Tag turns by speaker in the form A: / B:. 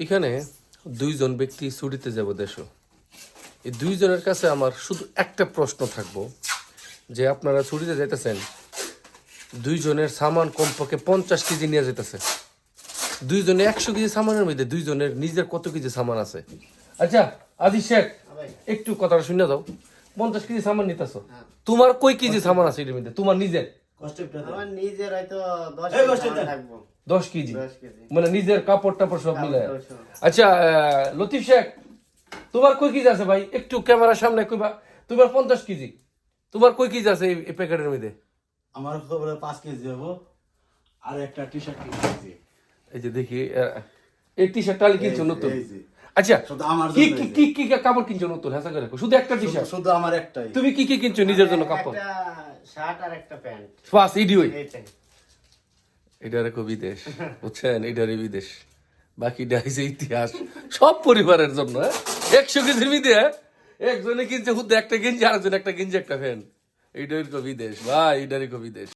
A: এখানে দুইজন ব্যক্তি ছুটিতে যাব দেশ। এই দুইজনের কাছে আমার শুধু একটা প্রশ্ন থাকবো যে আপনারা ছুটিতে যাইতেছেন, দুইজনের সামান কমপক্ষে 50 কেজি নিয়ে যেতেছে। দুইজনে 100 কেজি সামানের মধ্যে দুইজনের নিজের কত কেজি সামান আছে? আচ্ছা আজি শেখ, একটু কথাটা শুনে দাও। 50 কেজি সামান নিতেছ, তোমার কই কেজি সামান আছে এর মধ্যে? তোমার নিজের
B: আমার নিজের হয়তো
A: 10 কেজি, মানে নিজের কাপড় টাপড় সব মিলে। আচ্ছা লতিফ শেখ, তোমার কই কেজি আছে ভাই? একটু ক্যামেরার সামনে কইবা। তোমার 50 কেজি, তোমার কই কেজি আছে এই প্যাকেটের মধ্যে?
C: আমার খবরে 5 কেজি হবো, আর একটা টি শার্ট কিনছি।
A: এই যে দেখি এই টি শার্ট টালি কিনছো নতুন?
C: এই যে।
A: আচ্ছা
C: শুধু আমার
A: কি
C: জন্য
A: কি কি কি কাপড় কিনছো নতুন? হ্যাঁ করে শুধু একটা টি শার্ট?
C: শুধু আমার একটাই।
A: তুমি কি কি কিনছো নিজের জন্য কাপড়?
B: একটা শার্ট আর একটা প্যান্ট।
A: বাস ইডিওই।
B: এইটাই।
A: এটারে কো বিদেশ, বুঝছেন? এটারে বিদেশ, বাকিটা হইছে ইতিহাস। সব পরিবারের জন্য 100 কেজির মধ্যে একজনে কিনছে শুধু একটা কিনছে, আরেকজন একটা কিনছে একটা ফ্যান। এইটাই কো বিদেশ ভাই, এটারই কো বিদেশ।